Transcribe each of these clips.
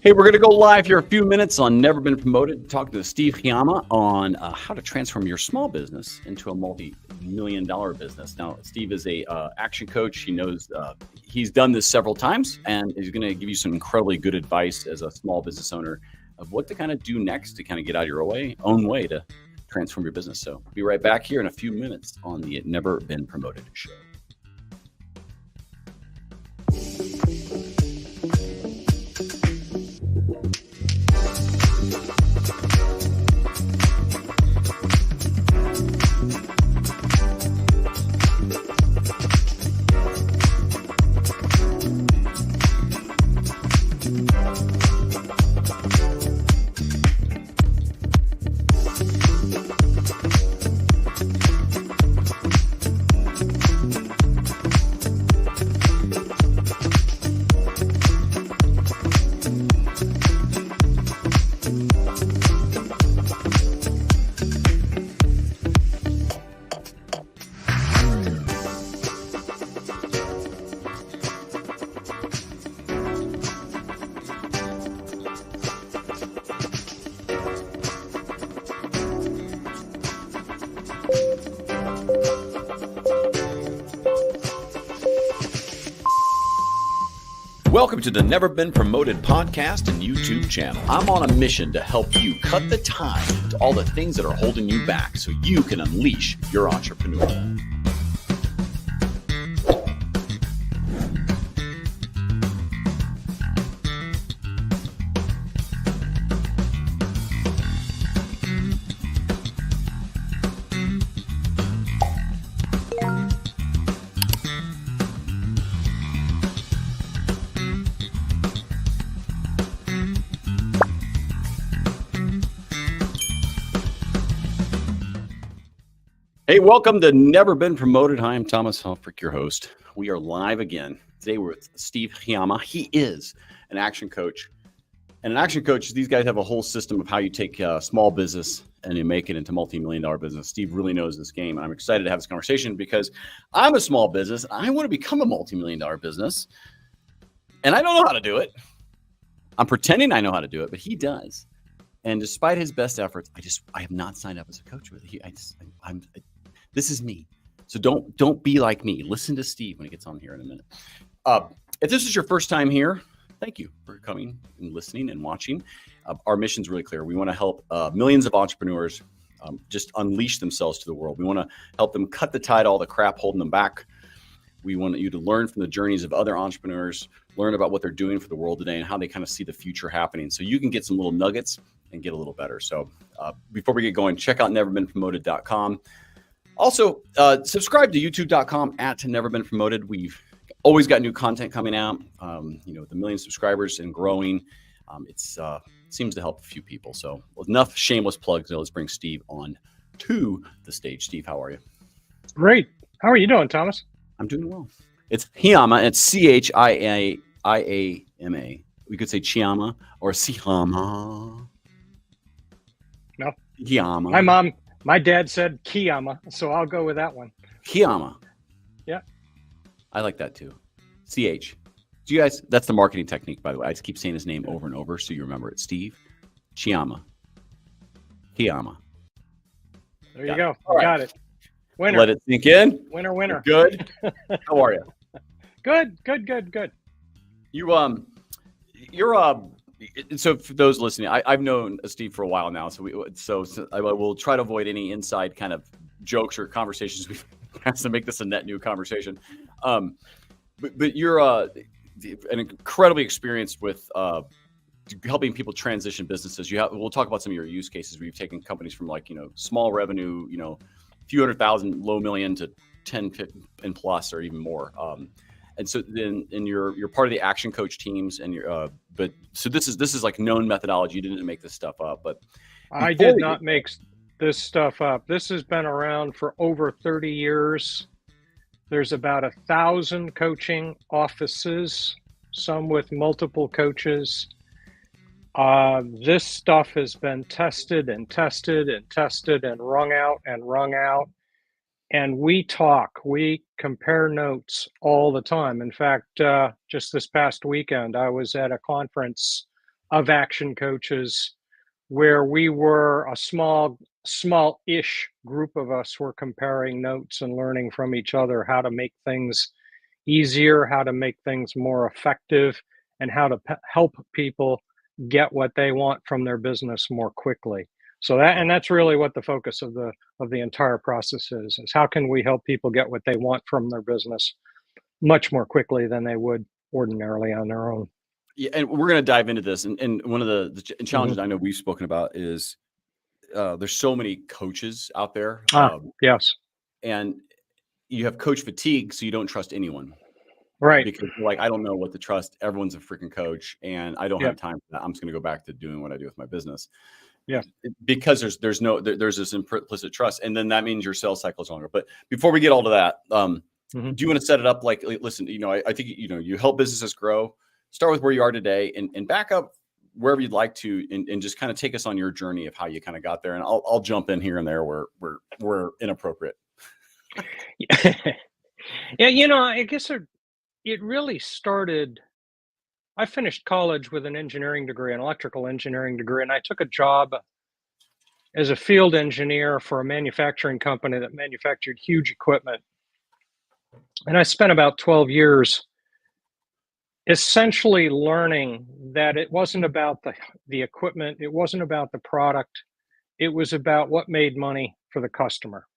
Hey, we're going to go live here a few minutes on Never Been Promoted, talking to Steve Chiama on how to transform your small business into a multi-million-dollar business. Now, Steve is a action coach. He knows he's done this several times, and he's going to give you some incredibly good advice as a small business owner of what to kind of do next to kind of get out of your own way to transform your business. So be right back here in a few minutes on the Never Been Promoted show. Welcome to the Never Been Promoted podcast and YouTube channel. I'm on a mission to help you cut the time to all the things that are holding you back so you can unleash your entrepreneurial. Hey, welcome to Never Been Promoted. Hi, I'm Thomas Helfrich, your host. We are live again. Today we're with Steve Chiama. He is an action coach. And an action coach, these guys have a whole system of how you take a small business and you make it into multi-million-dollar business. Steve really knows this game. And I'm excited to have this conversation because I'm a small business. I want to become a multi-million-dollar business. And I don't know how to do it. I'm pretending I know how to do it, but he does. And despite his best efforts, I have not signed up as a coach with him. This is me. So don't be like me. Listen to Steve when he gets on here in a minute. If this is your first time here, thank you for coming and listening and watching. Our mission's really clear. We want to help millions of entrepreneurs just unleash themselves to the world. We want to help them cut the tide, all the crap holding them back. We want you to learn from the journeys of other entrepreneurs, learn about what they're doing for the world today and how they kind of see the future happening. So you can get some little nuggets and get a little better. So before we get going, check out neverbeenpromoted.com. Also, subscribe to youtube.com @neverbeenpromoted. We've always got new content coming out. The million subscribers and growing. It seems to help a few people. So enough shameless plugs. Now let's bring Steve on to the stage. Steve, how are you? Great. How are you doing, Thomas? I'm doing well. It's Chiama. It's Chiama. We could say Chiama or Chiama. No. Chiama. My dad said Chiama, so I'll go with that one. Chiama. Yeah. I like that too. CH. Do you guys, that's the marketing technique, by the way. I just keep saying his name over and over so you remember it. Steve Chiama. Chiama. There you go. All right. Got it. Winner. Let it sink in. Winner. Good. How are you? Good. So for those listening, I've known Steve for a while now, so I will try to avoid any inside kind of jokes or conversations we have to make this a net new conversation. But you're an incredibly experienced with helping people transition businesses. We'll talk about some of your use cases where you've taken companies from small revenue, few 100,000, low million to 10 and plus or even more. And so then, you're part of the action coach teams, and so this is like known methodology. You didn't make this stuff up, but I did not make this stuff up. This has been around for over 30 years. There's about 1,000 coaching offices, some with multiple coaches. This stuff has been tested and wrung out. And we compare notes all the time. In fact, just this past weekend, I was at a conference of action coaches, where we were a small-ish group of us were comparing notes and learning from each other how to make things easier, how to make things more effective, and how to help people get what they want from their business more quickly. So that's really what the focus of the entire process is how can we help people get what they want from their business much more quickly than they would ordinarily on their own. Yeah, and we're going to dive into this. And one of the challenges I know we've spoken about is there's so many coaches out there. Yes. And you have coach fatigue, so you don't trust anyone. Right. Because you're like, I don't know what to trust. Everyone's a freaking coach, and I don't have time for that. I'm just going to go back to doing what I do with my business. Yeah. Because there's this implicit trust, and then that means your sales cycle is longer. But before we get all to that, do you want to set it up like, listen, I think you help businesses grow. Start with where you are today, and back up wherever you'd like to, and just kind of take us on your journey of how you kind of got there. And I'll jump in here and there where we're inappropriate. Yeah, I guess it really started. I finished college with an engineering degree, an electrical engineering degree, and I took a job as a field engineer for a manufacturing company that manufactured huge equipment. And I spent about 12 years essentially learning that it wasn't about the equipment, it wasn't about the product, it was about what made money for the customer.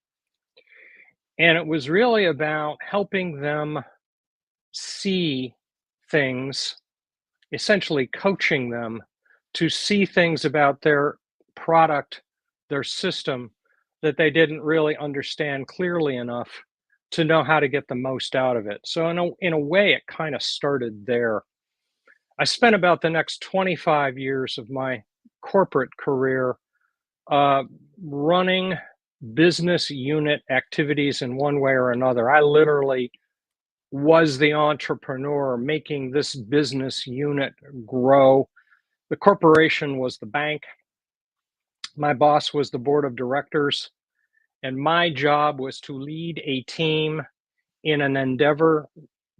And it was really about helping them see things, essentially coaching them to see things about their product, their system, that they didn't really understand clearly enough to know how to get the most out of it. So in a way, it kind of started there. I spent about the next 25 years of my corporate career running business unit activities in one way or another. I literally was the entrepreneur making this business unit grow. The corporation was the bank. My boss was the board of directors. And my job was to lead a team in an endeavor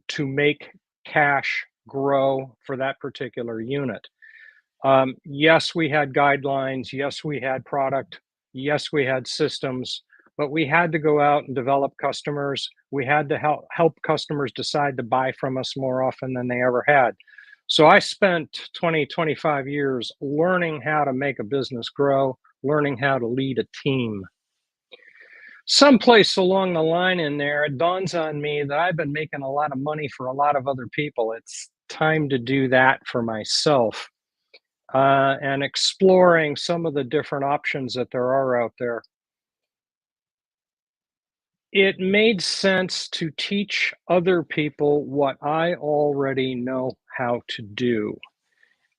to make cash grow for that particular unit. Yes, we had guidelines. Yes, we had product. Yes, we had systems, but we had to go out and develop customers. We had to help customers decide to buy from us more often than they ever had. So I spent 25 years learning how to make a business grow, learning how to lead a team. Someplace along the line in there, it dawns on me that I've been making a lot of money for a lot of other people. It's time to do that for myself. And exploring some of the different options that there are out there. It made sense to teach other people what I already know how to do.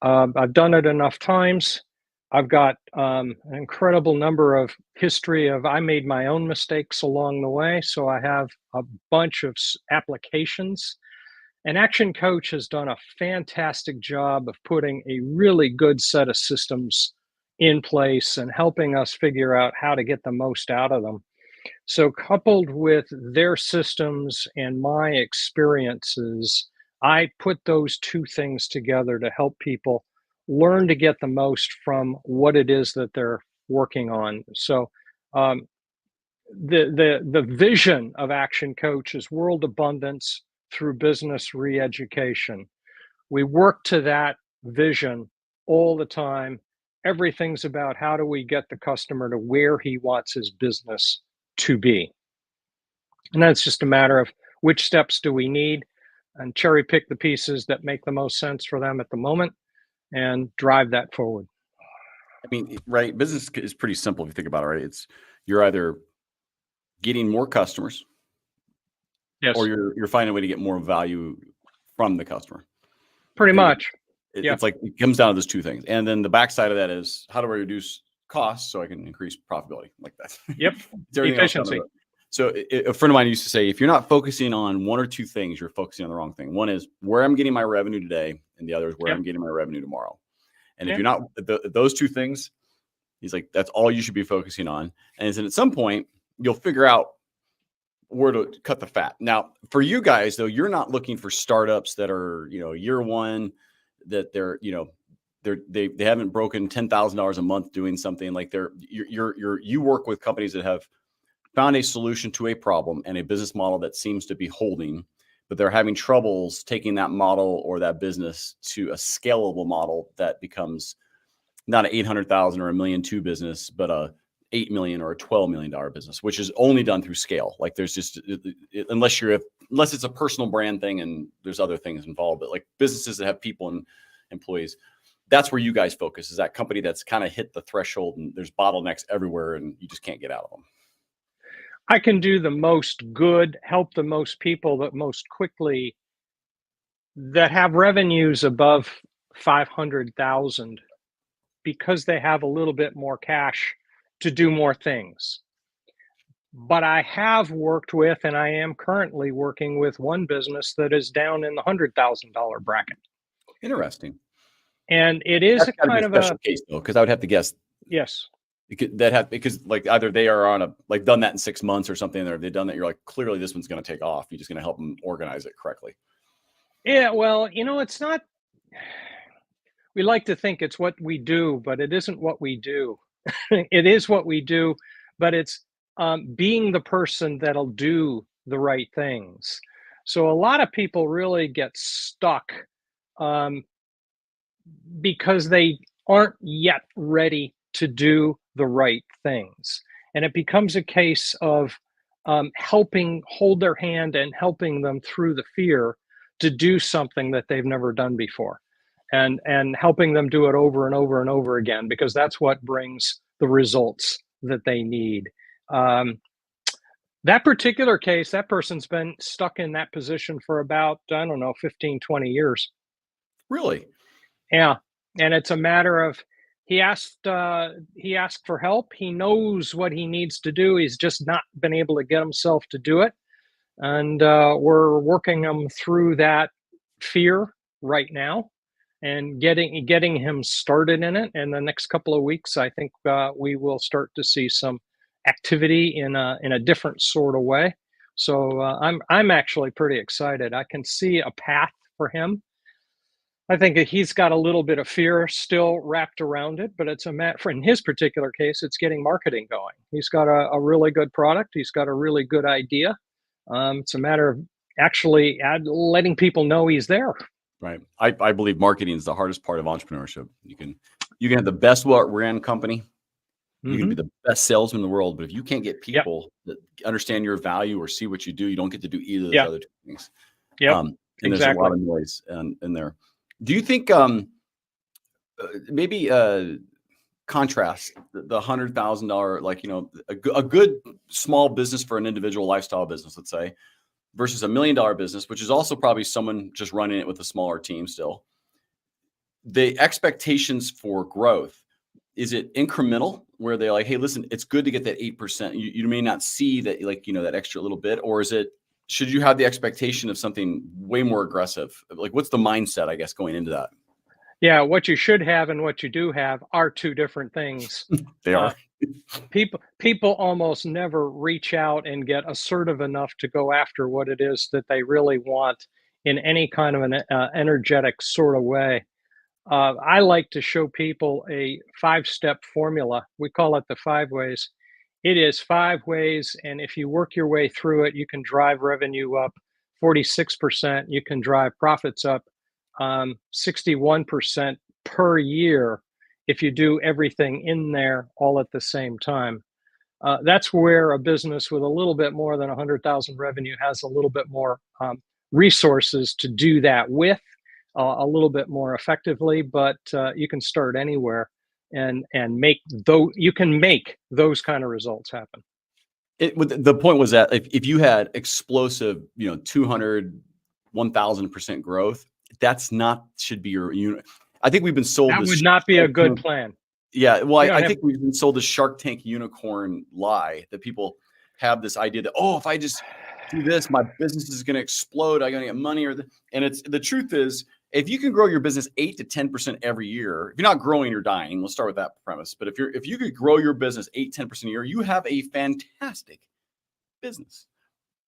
I've done it enough times. I've got an incredible number of history of I made my own mistakes along the way. So I have a bunch of applications. And Action Coach has done a fantastic job of putting a really good set of systems in place and helping us figure out how to get the most out of them. So coupled with their systems and my experiences, I put those two things together to help people learn to get the most from what it is that they're working on. So the vision of Action Coach is world abundance through business re-education. We work to that vision all the time. Everything's about how do we get the customer to where he wants his business to be. And that's just a matter of which steps do we need and cherry pick the pieces that make the most sense for them at the moment and drive that forward. I mean, right. Business is pretty simple if you think about it, right? You're either getting more customers, yes, or you're finding a way to get more value from the customer. Pretty much. It's like it comes down to those two things. And then the backside of that is how do I reduce costs so I can increase profitability like that? Yep. Efficiency. So a friend of mine used to say, if you're not focusing on one or two things, you're focusing on the wrong thing. One is where I'm getting my revenue today, and the other is where I'm getting my revenue tomorrow. And if you're not those two things, he's like, that's all you should be focusing on. And then at some point, you'll figure out where to cut the fat. Now, for you guys, though, you're not looking for startups that are, year one, that they're they haven't broken $10,000 a month doing something. Like you work with companies that have found a solution to a problem and a business model that seems to be holding, but they're having troubles taking that model or that business to a scalable model that becomes not an 800,000 or $1.2 million business, but a $8 million or a $12 million business, which is only done through scale. Like there's just, unless it's a personal brand thing and there's other things involved, but like businesses that have people and employees, that's where you guys focus, is that company that's kind of hit the threshold and there's bottlenecks everywhere and you just can't get out of them. I can do the most good, help the most people that most quickly, that have revenues above 500,000 because they have a little bit more cash to do more things. But I have worked with, and I am currently working with, one business that is down in the $100,000 bracket. Interesting. And it is That's a kind of a case though, because I would have to guess. Yes. Because like either they are on done that in 6 months or something, or they've done that. You're like, clearly this one's going to take off. You're just going to help them organize it correctly. Yeah. Well, it's not, we like to think it's what we do, but it isn't what we do. It is what we do, but it's being the person that'll do the right things. So a lot of people really get stuck because they aren't yet ready to do the right things. And it becomes a case of helping hold their hand and helping them through the fear to do something that they've never done before, and helping them do it over and over and over again, because that's what brings the results that they need. That particular case, that person's been stuck in that position for about, I don't know, 15, 20 years. Really? Yeah. And it's a matter of, he asked for help. He knows what he needs to do. He's just not been able to get himself to do it. And we're working him through that fear right now and getting him started in it. And the next couple of weeks, I think we will start to see some activity in a different sort of way. So I'm actually pretty excited. I can see a path for him. I think that he's got a little bit of fear still wrapped around it, but it's a matter, in his particular case, it's getting marketing going. He's got a really good product. He's got a really good idea. It's a matter of actually letting people know he's there. Right. I believe marketing is the hardest part of entrepreneurship. You can have the best brand company. You can be the best salesman in the world, but if you can't get people that understand your value or see what you do, you don't get to do either of those other two things. Yeah. And there's a lot of noise in there. Do you think maybe contrast the $100,000, like, a good small business for an individual lifestyle business, let's say, versus $1 million business, which is also probably someone just running it with a smaller team still. The expectations for growth, is it incremental where they're like, hey, listen, it's good to get that 8%. You may not see that, that extra little bit, or should you have the expectation of something way more aggressive? Like, what's the mindset, I guess, going into that? Yeah, what you should have and what you do have are two different things. They are. People almost never reach out and get assertive enough to go after what it is that they really want in any kind of an energetic sort of way. I like to show people a 5-step formula. We call it the 5 ways. It is 5 ways, and if you work your way through it, you can drive revenue up 46%. You can drive profits up 61% per year if you do everything in there all at the same time. That's where a business with a little bit more than 100,000 revenue has a little bit more resources to do that with, a little bit more effectively. But you can start anywhere and you can make those kind of results happen. The point was that if you had explosive, 200, 1,000% growth, should be your unit. I think we've been sold that this would not be a good plan. Yeah. Well, I think we've been sold the Shark Tank unicorn lie that people have this idea that, if I just do this, my business is going to explode. I'm going to get money. And the truth is, if you can grow your business 8 to 10% every year, if you're not growing, you're dying. Let's start with that premise. But if you could grow your business 8, 10% a year, you have a fantastic business.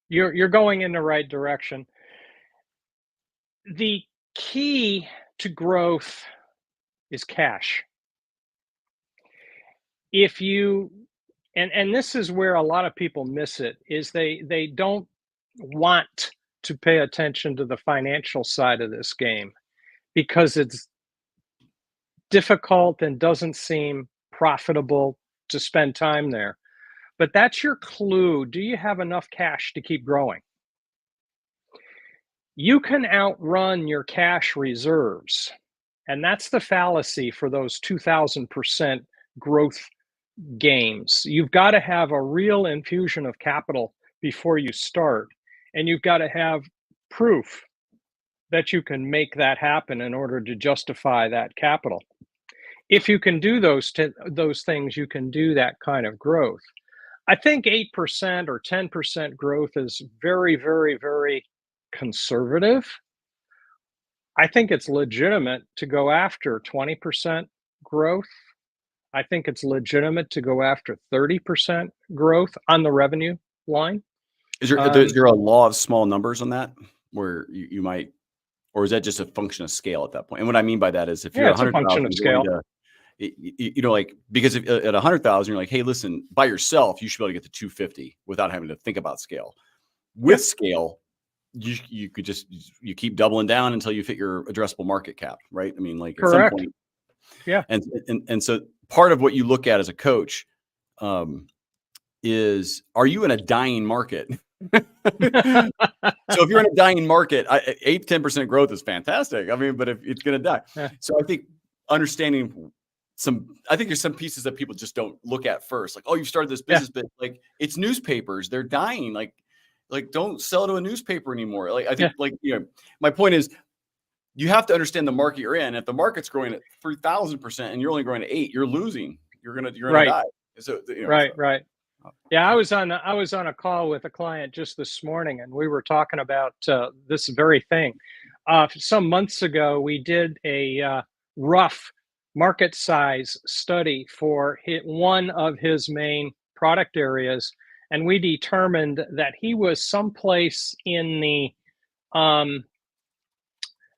You're going in the right direction. The key to growth is cash. If you, and this is where a lot of people miss it, is they don't want to pay attention to the financial side of this game because it's difficult and doesn't seem profitable to spend time there. But that's your clue. Do you have enough cash to keep growing? You can outrun your cash reserves. And that's the fallacy for those 2,000% growth games. You've got to have a real infusion of capital before you start. And you've got to have proof that you can make that happen in order to justify that capital. If you can do those things, you can do that kind of growth. I think 8% or 10% growth is very, very, very conservative. I think it's legitimate to go after 20% growth. I think it's legitimate to go after 30% growth on the revenue line. Is there a law of small numbers on that where you might, or is that just a function of scale at that point? And what I mean by that is if you're it's a function of scale. Like, because if at 100,000, you're like, hey, listen, by yourself, you should be able to get to 250 without having to think about scale. With scale, you could just, you keep doubling down until you fit your addressable market cap, right? I mean, like Correct. At some point. Yeah. And so part of what you look at as a coach is, are you in a dying market? So if you're in a dying market, 8-10% growth is fantastic. I mean, but if it's going to die. So I think understanding I think there's some pieces that people just don't look at first. Like, oh, you started this business, but like it's newspapers, they're dying. Like don't sell to a newspaper anymore. Like I think my point is you have to understand the market you're in. If the market's growing at 3,000% and you're only growing at 8%, you're losing. You're gonna die. So, right. Yeah, I was on a call with a client just this morning, and we were talking about this very thing. Some months ago, we did a rough market size study for one of his main product areas, and we determined that he was someplace in the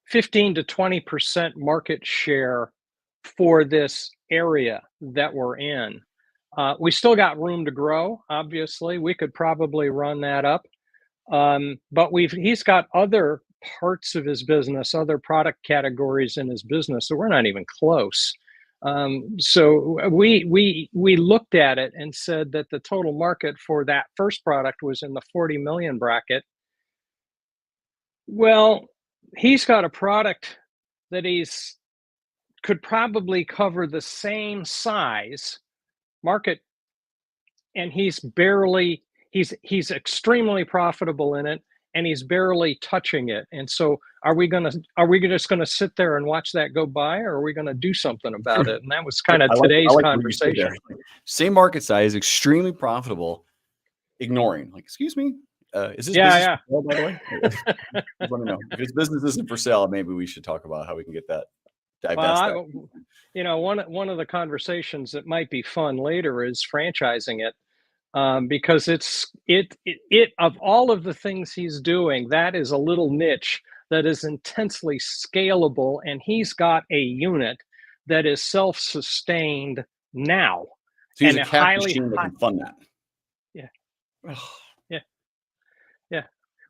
15 to 20% market share for this area that we're in. We still got room to grow. Obviously, we could probably run that up, but he's got other parts of his business, other product categories in his business, so we're not even close. So we looked at it and said that the total market for that first product was in the 40 million bracket. Well, he's got a product that could probably cover the same size market, and he's extremely profitable in it, and he's barely touching it. And so are we just gonna sit there and watch that go by, or are we gonna do something about it? And that was kind of today's conversation. Same market size, extremely profitable, ignoring, like, excuse me, is this business for sale, by the way? Let me know. If this business isn't for sale, maybe we should talk about how we can get that. Well, one of the conversations that might be fun later is franchising it, because it of all of the things he's doing, that is a little niche that is intensely scalable, and he's got a unit that is self-sustained now. So he's a cash machine that can fund that. Yeah.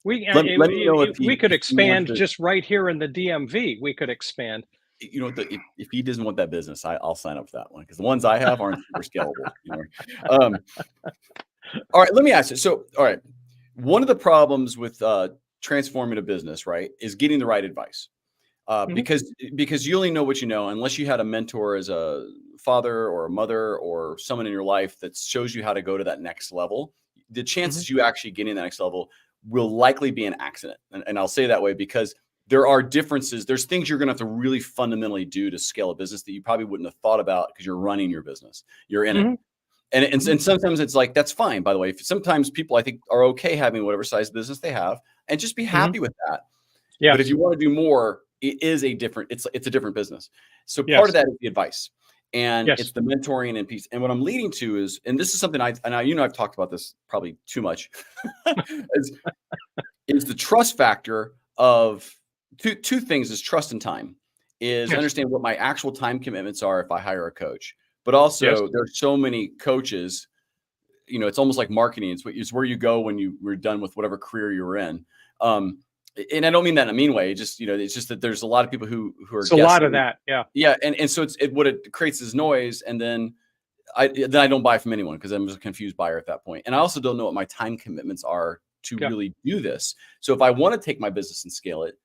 We could expand just right here in the DMV. We could expand. You know, if he doesn't want that business, I'll sign up for that one, because the ones I have aren't super scalable. All right, let me ask you. So, all right, one of the problems with transforming a business, right, is getting the right advice, because you only know what you know, unless you had a mentor as a father or a mother or someone in your life that shows you how to go to that next level. The chances you actually getting that next level will likely be an accident, and I'll say that way because there are differences. There's things you're going to have to really fundamentally do to scale a business that you probably wouldn't have thought about because you're running your business. You're in it. And sometimes it's like, that's fine, by the way. Sometimes people, I think, are okay having whatever size business they have and just be happy with that. Yeah. But if you want to do more, it's a different business. So part of that is the advice, and it's the mentoring and piece. And what I'm leading to is, and this is something I've talked about this probably too much, is the trust factor of two things: is trust and time. is Yes. understand what my actual time commitments are if I hire a coach. But Yes. also there's so many coaches, it's almost like marketing. It's where you go when we're done with whatever career you were in. Um, and I don't mean that in a mean way. Just, it's just that there's a lot of people who are It's a lot of guessing. that. Yeah. Yeah. And so what it creates is noise. And then I don't buy from anyone because I'm just a confused buyer at that point. And I also don't know what my time commitments are to Yeah. really do this. So if I want to take my business and scale it,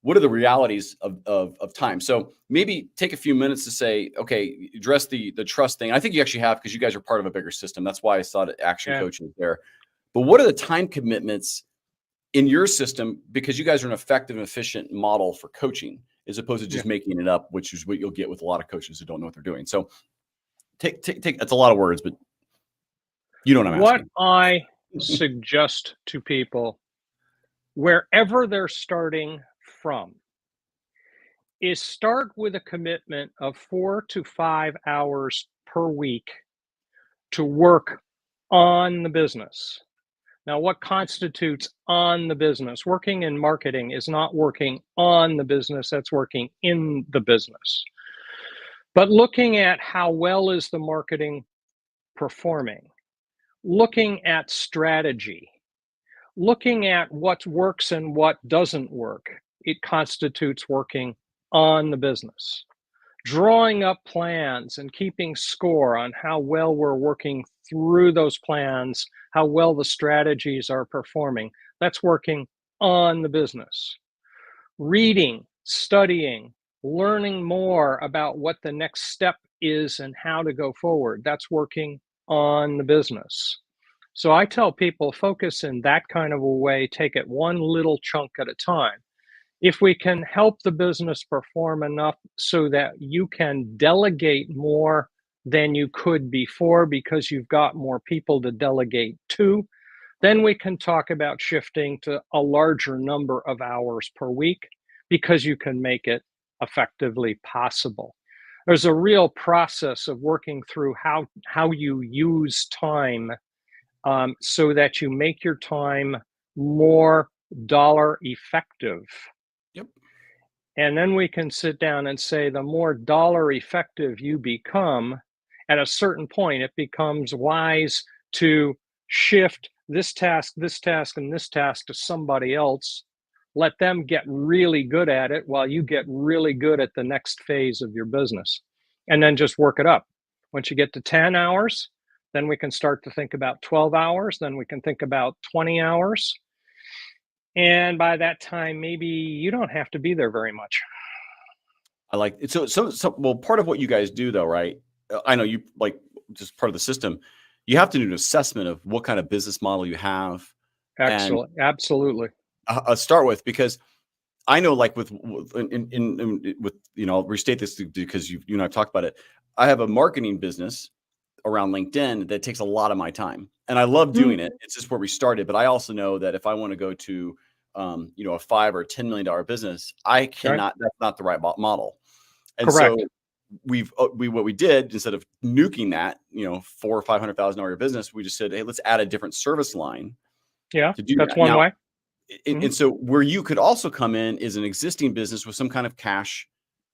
what are the realities of time? So maybe take a few minutes to say, okay, address the trust thing. I think you actually have, because you guys are part of a bigger system. That's why I thought Action Yeah. Coach was there. But what are the time commitments in your system? Because you guys are an effective and efficient model for coaching, as opposed to just making it up, which is what you'll get with a lot of coaches who don't know what they're doing. So take that's a lot of words, but you know what I'm What asking. I suggest to people, wherever they're starting from, is start with a commitment of 4 to 5 hours per week to work on the business. Now, what constitutes on the business? Working in marketing is not working on the business, that's working in the business. But looking at how well is the marketing performing, looking at strategy, looking at what works and what doesn't work, it constitutes working on the business. Drawing up plans and keeping score on how well we're working through those plans, how well the strategies are performing, that's working on the business. Reading, studying, learning more about what the next step is and how to go forward, that's working on the business. So I tell people, focus in that kind of a way, take it one little chunk at a time. If we can help the business perform enough so that you can delegate more than you could before because you've got more people to delegate to, then we can talk about shifting to a larger number of hours per week because you can make it effectively possible. There's a real process of working through how you use time, so that you make your time more dollar effective. Yep. And then we can sit down and say, the more dollar effective you become, at a certain point, it becomes wise to shift this task, and this task to somebody else. Let them get really good at it while you get really good at the next phase of your business. And then just work it up. Once you get to 10 hours, then we can start to think about 12 hours. Then we can think about 20 hours. And by that time, maybe you don't have to be there very much. I like it. So, well, part of what you guys do though, right? I know you like just part of the system. You have to do an assessment of what kind of business model you have, and Excellent. Absolutely. start with, because I know, like with I'll restate this because you and I've talked about it. I have a marketing business around LinkedIn that takes a lot of my time, and I love doing it. It's just where we started, but I also know that if I want to go to a $5 or $10 million business, I Right. cannot. That's not the right model. And so Correct. what we did, instead of nuking that, $400,000 or $500,000 business, we just said, hey, let's add a different service line Yeah, to do that's that. one Now, way. and so where you could also come in is an existing business with some kind of cash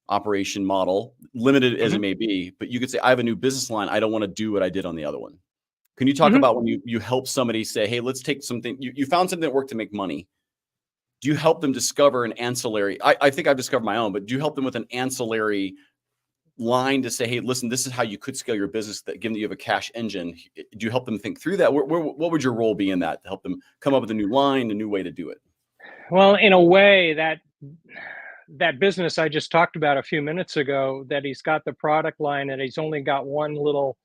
operation model, limited as it Hmm. may be, but you could say, I have a new business line. I don't want to do what I did on the other one. Can you talk Hmm. about when you help somebody say, hey, let's take something, you found something that worked to make money. Do you help them discover an ancillary? I think I've discovered my own, but do you help them with an ancillary line to say, hey, listen, this is how you could scale your business, that given that you have a cash engine? Do you help them think through that? What would your role be in that to help them come up with a new line, a new way to do it? Well, in a way, that business I just talked about a few minutes ago, that he's got the product line and he's only got one little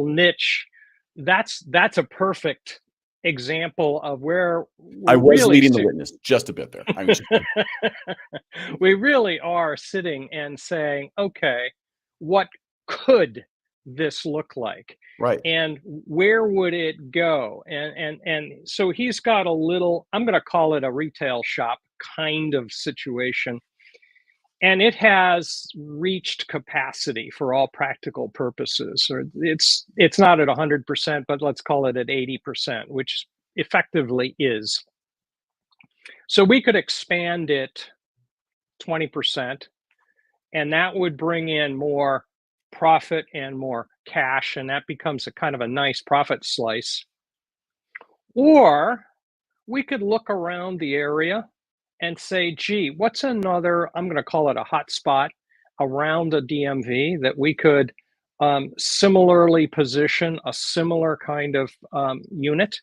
niche. That's a perfect example of where I we're was really leading the witness just a bit there. I was just we really are sitting and saying, okay, what could this look like? right. And where would it go? And so he's got a little, I'm going to call it a retail shop kind of situation. And it has reached capacity for all practical purposes. Or it's not at 100%, but let's call it at 80%, which effectively is. So we could expand it 20%, and that would bring in more profit and more cash, and that becomes a kind of a nice profit slice. Or we could look around the area and say, gee, what's another, I'm going to call it a hot spot around the DMV that we could similarly position a similar kind of unit,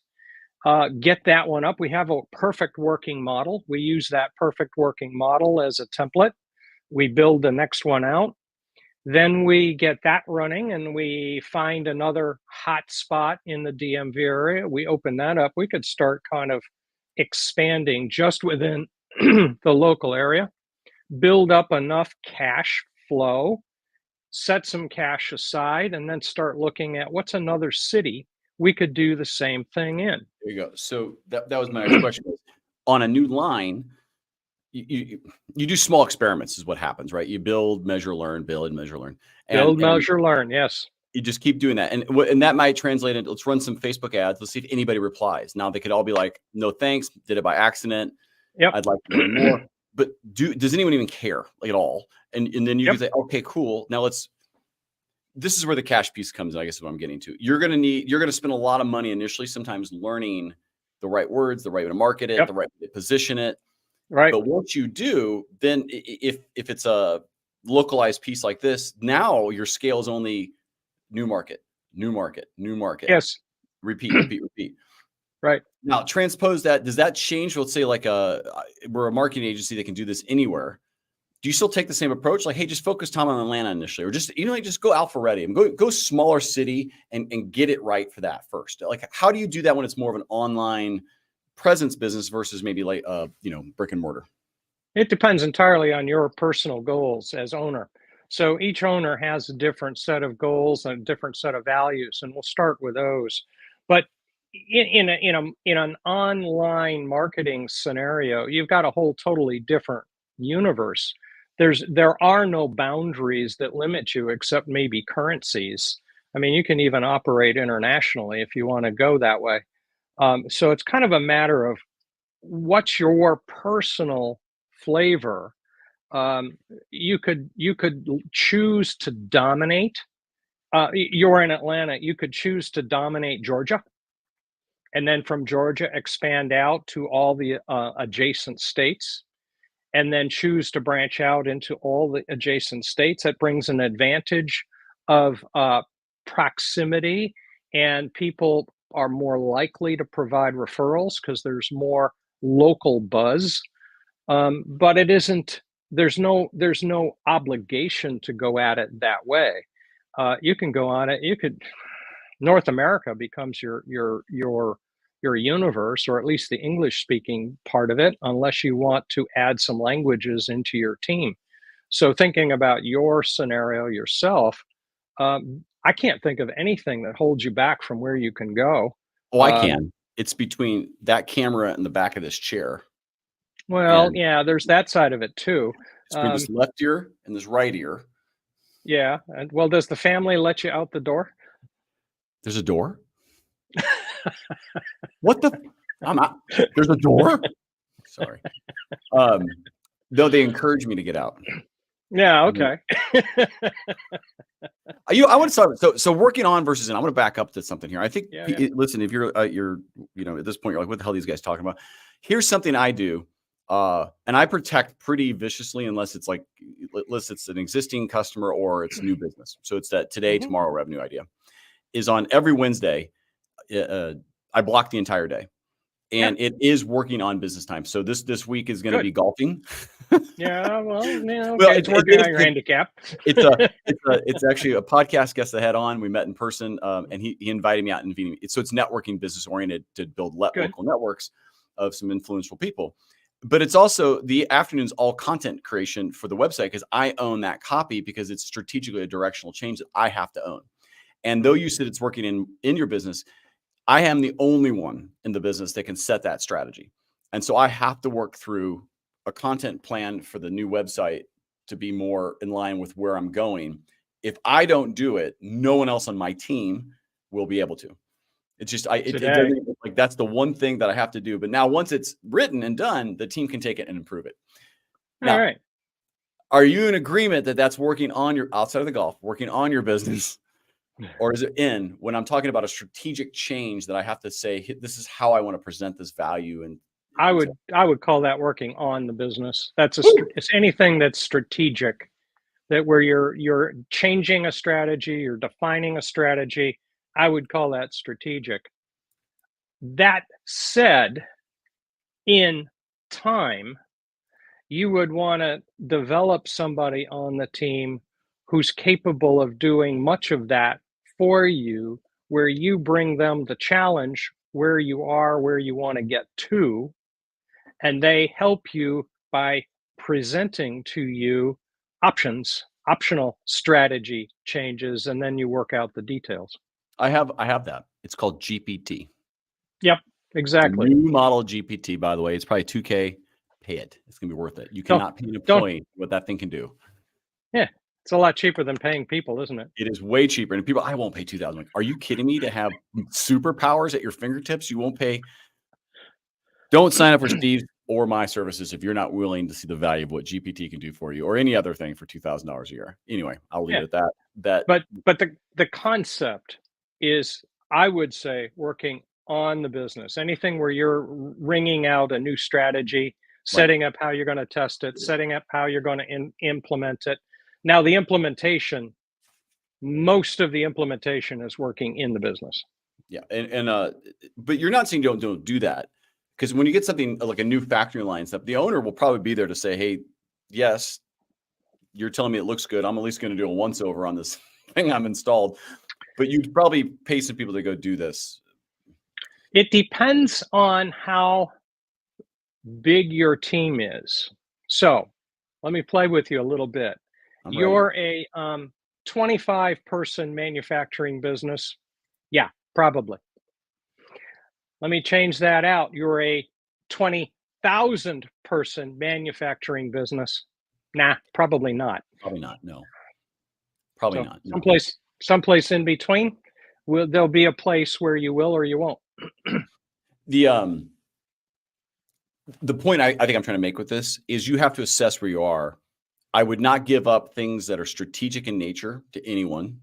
get that one up. We have a perfect working model. We use that perfect working model as a template. We build the next one out. Then we get that running and we find another hot spot in the DMV area. We open that up. We could start kind of expanding just within the local area, build up enough cash flow, set some cash aside, and then start looking at what's another city we could do the same thing in. There you go. So that was my next question. On a new line, you do small experiments is what happens, right? You build, measure, learn, build, measure, learn. Build, measure, learn. Yes. You just keep doing that. And that might translate into, let's run some Facebook ads. Let's see if anybody replies. Now they could all be like, no, thanks. Did it by accident. Yep. I'd like to learn more. But does anyone even care like at all? And then you can say, okay, cool. Now this is where the cash piece comes in, I guess is what I'm getting to. You're going to spend a lot of money initially, sometimes learning the right words, the right way to market it, the right way to position it. Right. But once you do, then if it's a localized piece like this, now your scale is only new market, new market, new market. Yes. Repeat, repeat, repeat. Right. Now transpose that. Does that change? Let's say like we're a marketing agency that can do this anywhere. Do you still take the same approach? Like, hey, just focus time on Atlanta initially, or just, just go Alpharetta and go smaller city and get it right for that first. Like, how do you do that when it's more of an online presence business versus maybe like, brick and mortar? It depends entirely on your personal goals as owner. So each owner has a different set of goals and a different set of values, and we'll start with those. But in an online marketing scenario, you've got a whole totally different universe. There are no boundaries that limit you except maybe currencies. I mean, you can even operate internationally if you want to go that way. So it's kind of a matter of what's your personal flavor. You could choose to dominate. You're in Atlanta. You could choose to dominate Georgia, and then from Georgia expand out to all the adjacent states, and then choose to branch out into all the adjacent states. That brings an advantage of proximity, and people are more likely to provide referrals because there's more local buzz. But it isn't. There's no obligation to go at it that way. You can go on it. You could. North America becomes your universe, or at least the English speaking part of it, unless you want to add some languages into your team. So thinking about your scenario yourself, I can't think of anything that holds you back from where you can go. Oh, I can. It's between that camera and the back of this chair. Well, yeah, there's that side of it too. It's between this left ear and this right ear. Yeah. And well, does the family let you out the door? There's a door? What the? I'm not. There's a door? Sorry. Though they encourage me to get out. Yeah. Okay. I want to start. So working on versus in. I want to back up to something here. I think. Listen, if you're at this point, you're like, what the hell are these guys talking about? Here's something I do, and I protect pretty viciously unless it's an existing customer or it's new business. So it's that today, tomorrow revenue idea. Is on every Wednesday. I block the entire day, and it is working on business time. So this week is going to be golfing. Yeah, well, it's working on your handicap. It's actually a podcast guest I had on. We met in person, and he invited me out and so it's networking, business oriented to build local networks of some influential people. But it's also the afternoons all content creation for the website because I own that copy because it's strategically a directional change that I have to own. And though you said it's working in your business, I am the only one in the business that can set that strategy. And so I have to work through a content plan for the new website to be more in line with where I'm going. If I don't do it, no one else on my team will be able to. It's just, that's the one thing that I have to do. But now once it's written and done, the team can take it and improve it. Now, all right. Are you in agreement that that's working on your outside of the golf, working on your business? Or is it in when I'm talking about a strategic change that I have to say, this is how I want to present this value? And I would call that working on the business. It's anything that's strategic, that where you're changing a strategy, you're defining a strategy. I would call that strategic. That said, in time, you would want to develop somebody on the team who's capable of doing much of that for you, where you bring them the challenge where you are, where you want to get to, and they help you by presenting to you optional strategy changes, and then you work out the details. I have that. It's called GPT. Yep, exactly. New model GPT, by the way. It's probably $2K. Pay it. It's going to be worth it. You cannot pay an employee what that thing can do. Yeah, it's a lot cheaper than paying people, isn't it? It is way cheaper. And people, I won't pay $2,000. Like, are you kidding me? To have superpowers at your fingertips, you won't pay. Don't sign up for Steve or my services if you're not willing to see the value of what GPT can do for you, or any other thing for $2,000 a year. Anyway, I'll leave it at that. But the concept is, I would say, working on the business. Anything where you're wringing out a new strategy, setting up how you're going to test it, setting up how you're going to implement it. Now, the implementation, most of the implementation is working in the business. Yeah, but you're not saying don't do that, because when you get something like a new factory line stuff, the owner will probably be there to say, "Hey, yes, you're telling me it looks good. I'm at least going to do a once over on this thing I'm installed." But you'd probably pay some people to go do this. It depends on how big your team is. So let me play with you a little bit. You're a 25-person manufacturing business. Yeah, probably. Let me change that out. You're a 20,000-person manufacturing business. Nah, probably not. Probably not. No. Probably not. No. Someplace in between. There'll be a place where you will or you won't. The point I think I'm trying to make with this is you have to assess where you are. I would not give up things that are strategic in nature to anyone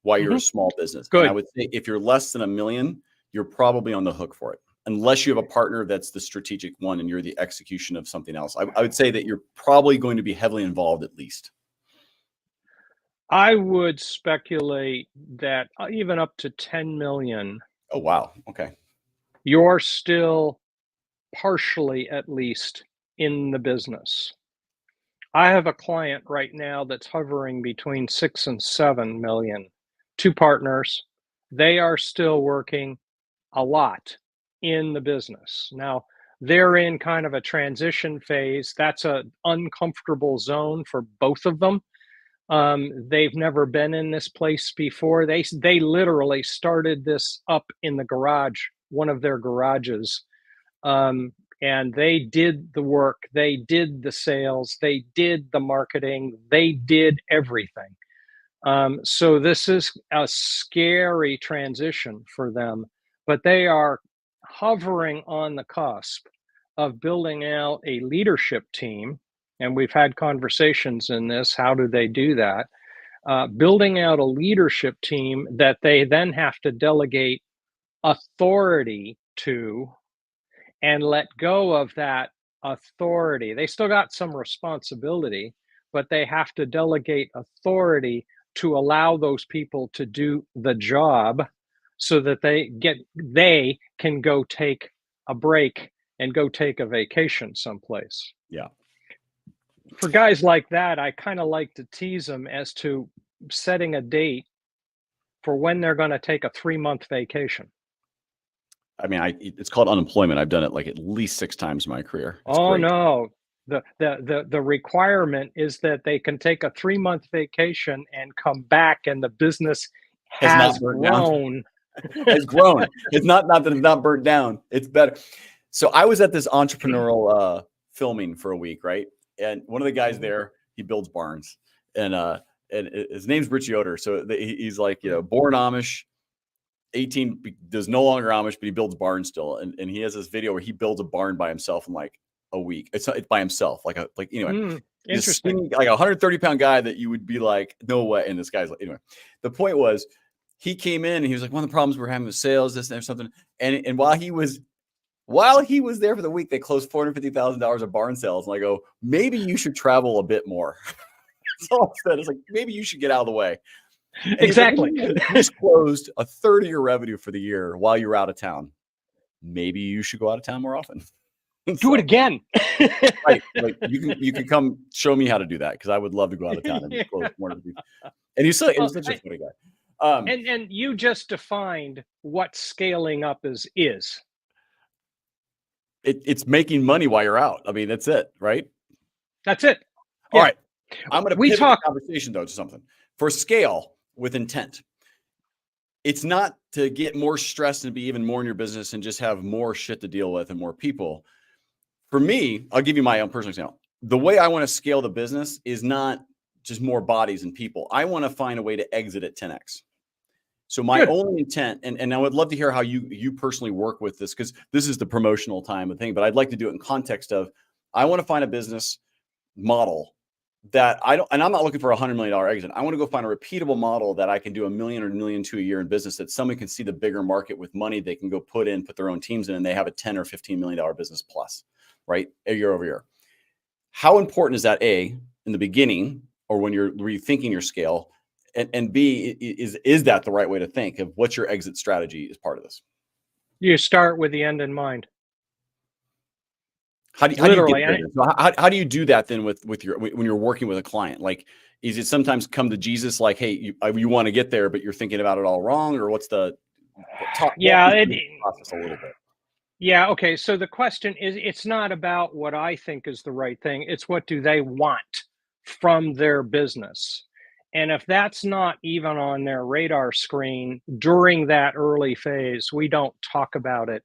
while you're a small business. Good. And I would say if you're less than $1 million, you're probably on the hook for it, unless you have a partner that's the strategic one and you're the execution of something else. I would say that you're probably going to be heavily involved at least. I would speculate that even up to 10 million. Oh, wow. Okay. You're still partially, at least, in the business. I have a client right now that's hovering between 6 and 7 million. 2 partners. They are still working a lot in the business. Now, they're in kind of a transition phase. That's an uncomfortable zone for both of them. They've never been in this place before. They literally started this up in the garage, one of their garages. And they did the work, they did the sales, they did the marketing, they did everything. So this is a scary transition for them, but they are hovering on the cusp of building out a leadership team. And we've had conversations in this. How do they do that? Building out a leadership team that they then have to delegate authority to and let go of that authority. They still got some responsibility, but they have to delegate authority to allow those people to do the job so that they can go take a break and go take a vacation someplace. Yeah. For guys like that, I kind of like to tease them as to setting a date for when they're going to take a 3-month vacation. I mean, it's called unemployment. I've done it like at least 6 times in my career. It's great. No. The requirement is that they can take a 3-month vacation and come back, and the business has grown. Has grown. It's not that it's not burnt down. It's better. So I was at this entrepreneurial filming for a week, right? And one of the guys there, he builds barns, and his name's Rich Yoder. So he's like, born Amish, 18, does no longer Amish, but he builds barns still. And he has this video where he builds a barn by himself in like a week. It's by himself, anyway. This Interesting. skinny, like a 130-pound guy that you would be like, no way. And this guy's like, anyway. The point was, he came in and he was like, one of the problems we're having with sales, this and something. And while he was there for the week, they closed $450,000 of barn sales. And I go, maybe you should travel a bit more. That's all I said. It's like, maybe you should get out of the way. And exactly. You just closed a third of your revenue for the year while you were out of town. Maybe you should go out of town more often. Do it again. Right. Like you can come show me how to do that, because I would love to go out of town and close more of these. And he's such a funny guy. And you just defined what scaling up is. It's making money while you're out. I mean, that's it, right? That's it. All right. I'm going to pivot the conversation though to something. For scale with intent, it's not to get more stressed and be even more in your business and just have more shit to deal with and more people. For me, I'll give you my own personal example. The way I want to scale the business is not just more bodies and people. I want to find a way to exit at 10x. So my only intent, and I would love to hear how you personally work with this, because this is the promotional time of thing, but I'd like to do it in context of, I want to find a business model that and I'm not looking for $100 million exit. I want to go find a repeatable model that I can do $1 million or $1.2 million a year in business, that someone can see the bigger market with money they can go put their own teams in, and they have a $10 or $15 million business plus, right? Year over year. How important is that, A, in the beginning, or when you're rethinking your scale, and B, is that the right way to think of what's your exit strategy as part of this? You start with the end in mind. How do you do that then with your, when you're working with a client? Like, is it sometimes come to Jesus, like, hey, you want to get there, but you're thinking about it all wrong, or what's the process a little bit? Yeah. Okay. So the question is, it's not about what I think is the right thing. It's what do they want from their business. And if that's not even on their radar screen during that early phase, we don't talk about it.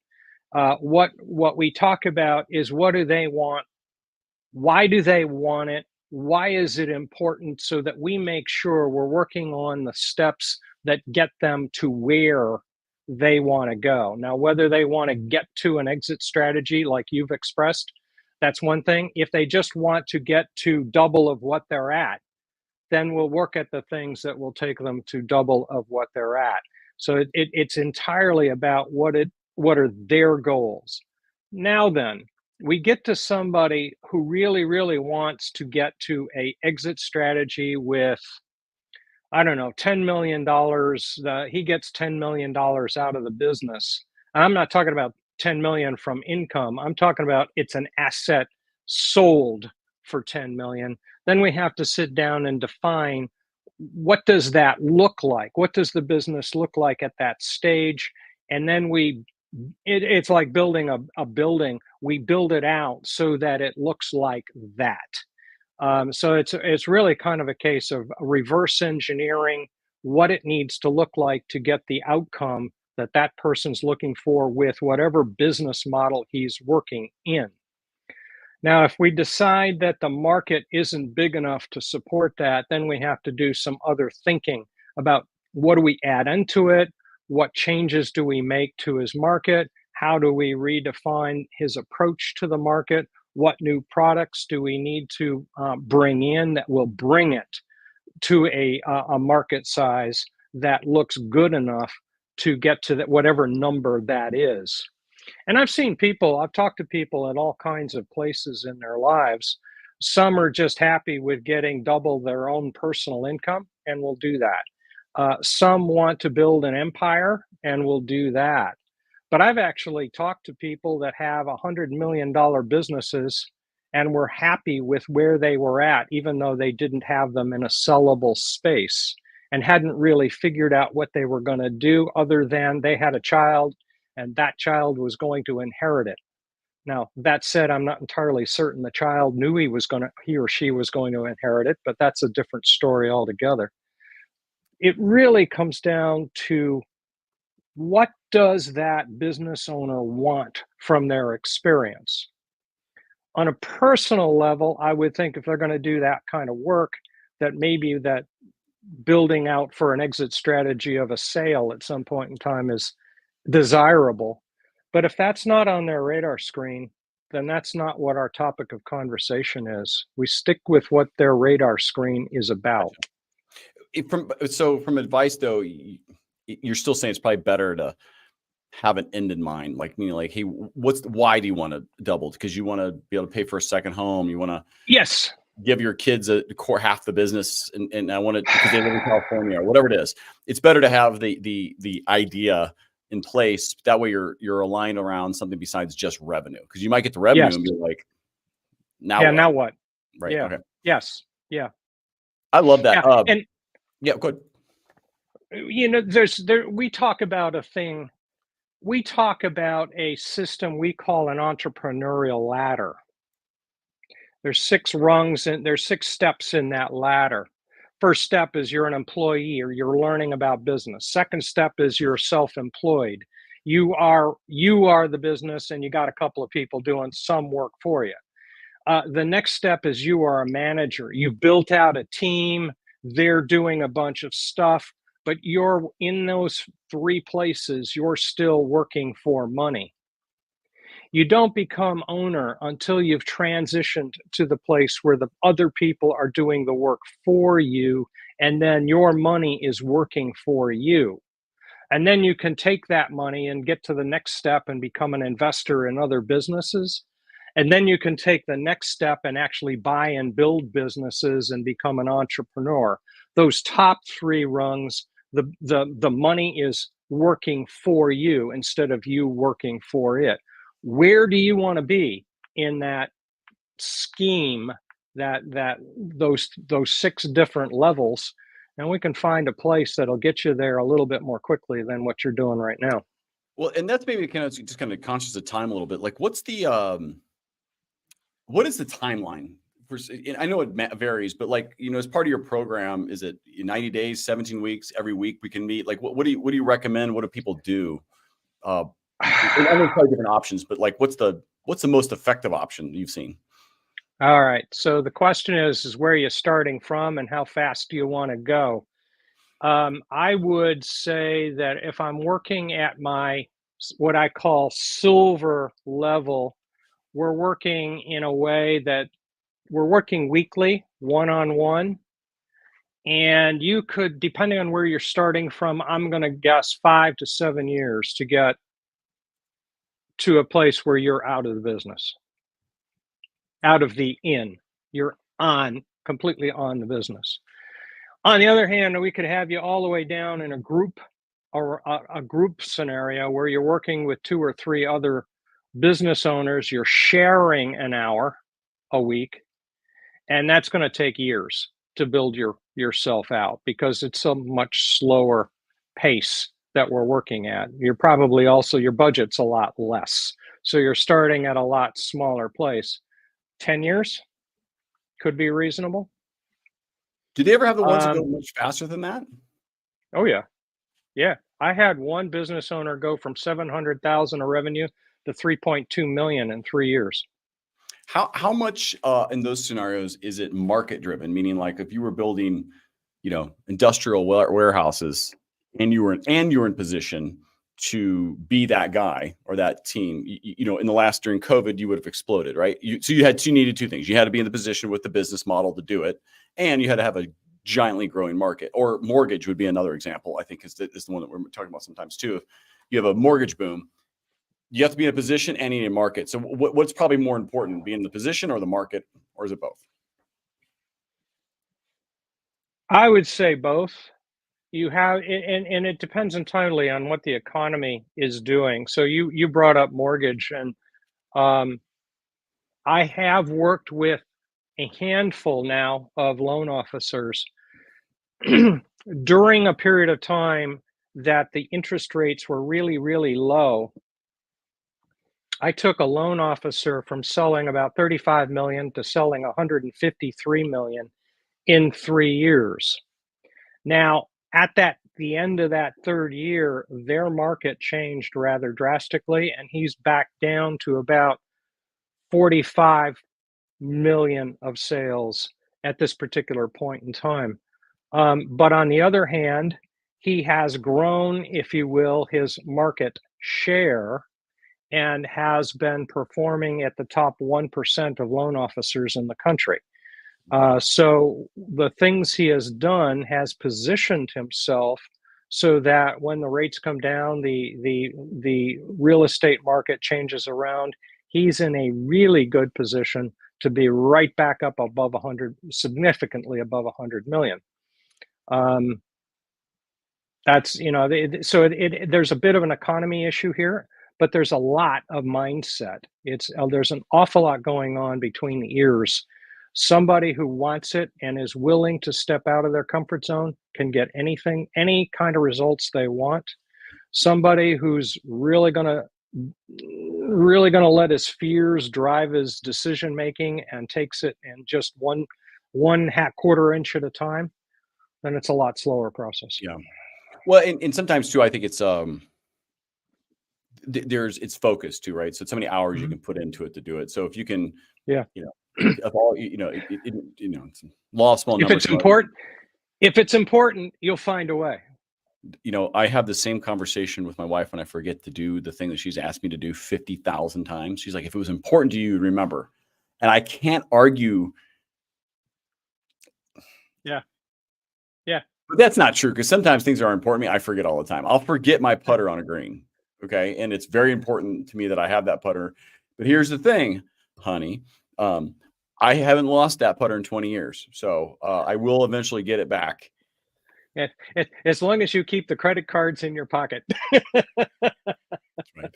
What we talk about is, what do they want? Why do they want it? Why is it important? So that we make sure we're working on the steps that get them to where they want to go. Now, whether they want to get to an exit strategy like you've expressed, that's one thing. If they just want to get to double of what they're at, then we'll work at the things that will take them to double of what they're at. So it's entirely about what are their goals. Now then, we get to somebody who really, really wants to get to a exit strategy with, I don't know, $10 million. He gets $10 million out of the business. I'm not talking about 10 million from income. I'm talking about it's an asset sold for 10 million. Then we have to sit down and define, what does that look like? What does the business look like at that stage? And then it's like building a building. We build it out so that it looks like that. So it's really kind of a case of reverse engineering what it needs to look like to get the outcome that person's looking for with whatever business model he's working in. Now, if we decide that the market isn't big enough to support that, then we have to do some other thinking about, what do we add into it? What changes do we make to his market? How do we redefine his approach to the market? What new products do we need to bring in that will bring it to a market size that looks good enough to get to whatever number that is? And I've talked to people at all kinds of places in their lives. Some are just happy with getting double their own personal income, and will do that. Some want to build an empire, and will do that. But I've actually talked to people that have $100 million businesses and were happy with where they were at, even though they didn't have them in a sellable space and hadn't really figured out what they were going to do, other than they had a child and that child was going to inherit it. Now, that said, I'm not entirely certain the child knew he or she was going to inherit it, but that's a different story altogether. It really comes down to, what does that business owner want from their experience? On a personal level, I would think if they're going to do that kind of work, that maybe that building out for an exit strategy of a sale at some point in time is desirable. But if that's not on their radar screen, then that's not what our topic of conversation is. We stick with what their radar screen is about. From advice though, you're still saying it's probably better to have an end in mind, like meaning like, hey, why do you want to double? Because you want to be able to pay for a second home. You want to give your kids a core half the business, and I want it because they live in California or whatever it is. It's better to have the idea in place. That way you're aligned around something besides just revenue, because you might get the revenue and be like, now what? Right. Yeah. Okay. Yes. Yeah. I love that. Yeah. And yeah, go ahead. We talk about a thing. We talk about a system we call an entrepreneurial ladder. There's 6 rungs and there's 6 steps in that ladder. First step is you're an employee or you're learning about business. Second step is you're self-employed. You are the business and you got a couple of people doing some work for you. The next step is you are a manager. You've built out a team. They're doing a bunch of stuff, but you're in those 3 places, you're still working for money. You don't become owner until you've transitioned to the place where the other people are doing the work for you, and then your money is working for you. And then you can take that money and get to the next step and become an investor in other businesses. And then you can take the next step and actually buy and build businesses and become an entrepreneur. Those top 3 rungs, the money is working for you instead of you working for it. Where do you want to be in that scheme, those 6 different levels? And we can find a place that'll get you there a little bit more quickly than what you're doing right now. Well, and that's maybe just kind of conscious of time a little bit. Like, what is the timeline? I know it varies, but like, as part of your program, is it 90 days, 17 weeks, every week we can meet? Like, what do you recommend? What do people do? I know there's probably different options, but like, what's the most effective option you've seen? All right. So the question is where are you starting from and how fast do you want to go? I would say that if I'm working at my, what I call silver level, we're working in a way that we're working weekly, one-on-one. And you could, depending on where you're starting from, I'm going to guess 5 to 7 years to get to a place where you're out of the business, out of the inn. You're completely on the business. On the other hand, we could have you all the way down in a group or a group scenario where you're working with 2 or 3 other business owners. You're sharing an hour a week, and that's going to take years to build yourself out because it's a much slower pace that we're working at. You're probably also, your budget's a lot less. So you're starting at a lot smaller place. 10 years could be reasonable. Do they ever have the ones that go much faster than that? Oh yeah. Yeah. I had one business owner go from 700,000 of revenue to 3.2 million in 3 years. How much in those scenarios is it market driven? Meaning, like, if you were building, industrial warehouses, and you were in position to be that guy or that team, in the during COVID, you would have exploded, right? So you needed 2 things. You had to be in the position with the business model to do it, and you had to have a giantly growing market. Or mortgage would be another example. I think is the one that we're talking about sometimes too. If you have a mortgage boom, you have to be in a position and in a market. So what's probably more important, being in the position or the market, or is it both? I would say both. You have, and it depends entirely on what the economy is doing. So you brought up mortgage, and I have worked with a handful now of loan officers during a period of time that the interest rates were really, really low. I took a loan officer from selling about 35 million to selling 153 million in 3 years. Now, at the end of that 3rd year, their market changed rather drastically, and he's back down to about 45 million of sales at this particular point in time. But on the other hand, he has grown, if you will, his market share, and has been performing at the top 1% of loan officers in the country. So the things he has done has positioned himself so that when the rates come down, the real estate market changes around, he's in a really good position to be right back up above 100, significantly above 100 million. That's, so there's a bit of an economy issue here, but there's a lot of mindset. There's an awful lot going on between the ears. Somebody who wants it and is willing to step out of their comfort zone can get anything, any kind of results they want. Somebody who's really gonna let his fears drive his decision making and takes it in just one quarter inch at a time, then it's a lot slower process. Yeah. Well, and sometimes too, I think it's it's focused too, right? So it's how many hours you can put into it to do it. So if you can, of all, it's law of small numbers. If it's important, you'll find a way. I have the same conversation with my wife when I forget to do the thing that she's asked me to do 50,000 times. She's like, if it was important to you, remember. And I can't argue. Yeah. But that's not true, because sometimes things are important to me. I forget all the time. I'll forget my putter on a green. Okay. And it's very important to me that I have that putter. But here's the thing, honey. I haven't lost that putter in 20 years. So I will eventually get it back. As long as you keep the credit cards in your pocket. That's right.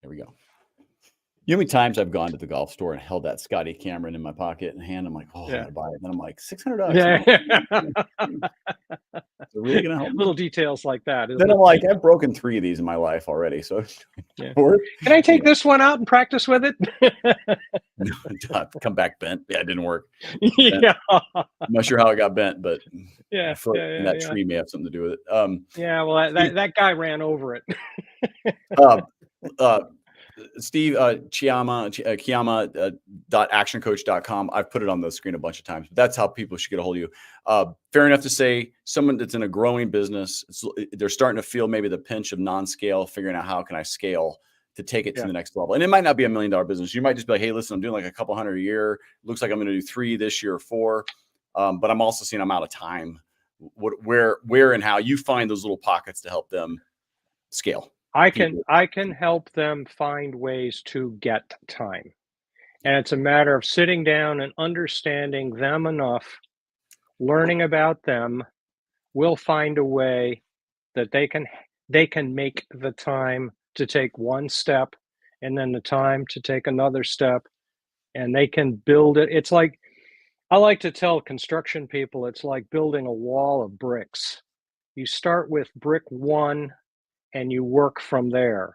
There we go. You know how many times I've gone to the golf store and held that Scotty Cameron in my pocket and hand? I'm like, I'm gonna buy it. And then I'm like, $600. Yeah. It's really gonna help. Little details like that. Then I'm like, I've broken 3 of these in my life already. So can I take this one out and practice with it? Come back bent. Yeah, it didn't work. Yeah. I'm not sure how it got bent, but that tree may have something to do with it. Well, that guy ran over it. Steve Chiama, actioncoach.com. I've put it on the screen a bunch of times, but that's how people should get a hold of you. Fair enough to say, someone that's in a growing business, they're starting to feel maybe the pinch of non-scale, figuring out how can I scale to take it to the next level. And it might not be $1 million business. You might just be like, hey, listen, I'm doing like a couple hundred a year. Looks like I'm going to do 3 this year or 4. But I'm also seeing I'm out of time. Where and how you find those little pockets to help them scale. I can help them find ways to get time. And it's a matter of sitting down and understanding them enough, learning about them. We'll find a way that they can make the time to take one step and then the time to take another step, and they can build it. It's like, I like to tell construction people, it's like building a wall of bricks. You start with brick 1 and you work from there.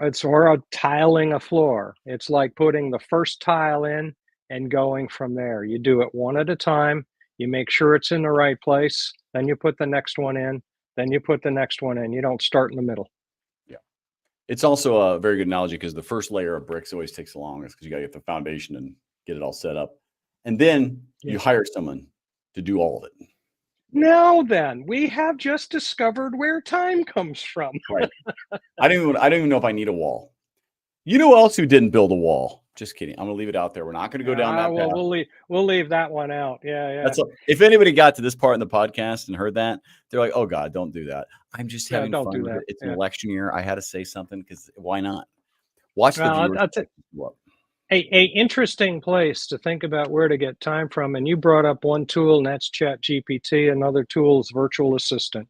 It's or tiling a floor. It's like putting the first tile in and going from there. You do it one at a time. You make sure it's in the right place. Then you put the next one in. Then you put the next one in. You don't start in the middle. Yeah. It's also a very good analogy, because the first layer of bricks always takes the longest, because you got to get the foundation and get it all set up. And then you hire someone to do all of it. Now then, we have just discovered where time comes from. Right. I don't even know if I need a wall. You know who else who didn't build a wall? Just kidding. I'm gonna leave it out there. We're not gonna go down that path. We'll leave that one out. Yeah. If anybody got to this part in the podcast and heard that, they're like, oh God, don't do that. I'm just having fun with it. It's an election year. I had to say something, because why not? Watch the viewers. A interesting place to think about where to get time from. And you brought up one tool, and that's ChatGPT. Another tool is Virtual Assistant,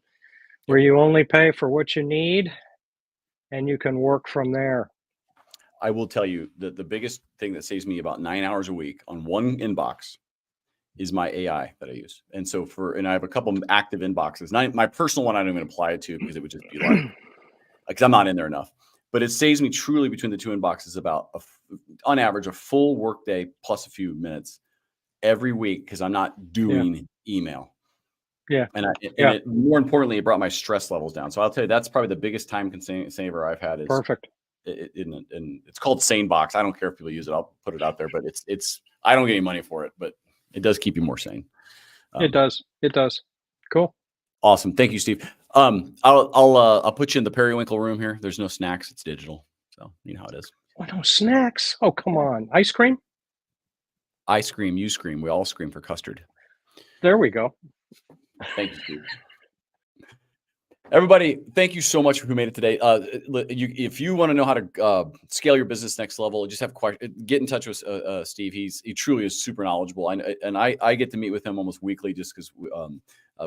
where you only pay for what you need and you can work from there. I will tell you that the biggest thing that saves me about 9 hours a week on one inbox is my AI that I use. And so I have a couple of active inboxes. My personal one, I don't even apply it to, because it would just be like, because I'm not in there enough. But it saves me truly between the 2 inboxes about, on average, a full workday plus a few minutes every week, because I'm not doing email. Yeah. And more importantly, it brought my stress levels down. So I'll tell you, that's probably the biggest time saver I've had. Is perfect. And it's called SaneBox. I don't care if people use it. I'll put it out there, but it's I don't get any money for it, but it does keep you more sane. It does. Cool. Awesome. Thank you, Steve. I'll put you in the periwinkle room here. There's no snacks. It's digital. So you know how it is. Oh, no snacks. Oh, come on. Ice cream? I scream, you scream. We all scream for custard. There we go. Thank you, Steve. Everybody, thank you so much for who made it today. If you want to know how to scale your business next level, just have get in touch with Steve. He truly is super knowledgeable. I get to meet with him almost weekly just because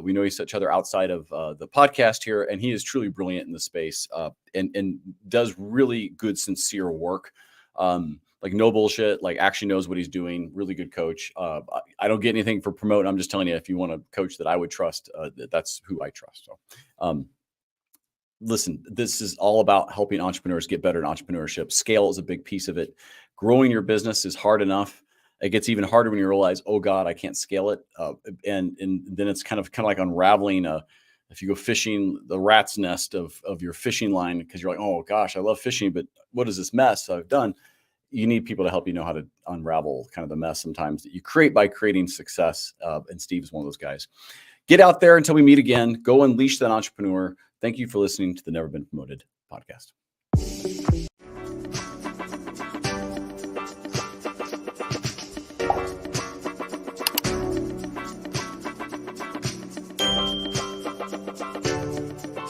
we know each other outside of the podcast here, and he is truly brilliant in the space and does really good, sincere work. Like no bullshit, like actually knows what he's doing. Really good coach. I don't get anything for promoting. I'm just telling you, if you want a coach that I would trust, that's who I trust. So, listen, this is all about helping entrepreneurs get better in entrepreneurship. Scale is a big piece of it. Growing your business is hard enough. It gets even harder when you realize, oh God, I can't scale it. And then it's kind of like unraveling if you go fishing, the rat's nest of your fishing line, because you're like, oh gosh, I love fishing, but what is this mess I've done? You need people to help you know how to unravel kind of the mess sometimes that you create by creating success. And Steve is one of those guys. Get out there until we meet again. Go unleash that entrepreneur. Thank you for listening to the Never Been Promoted podcast.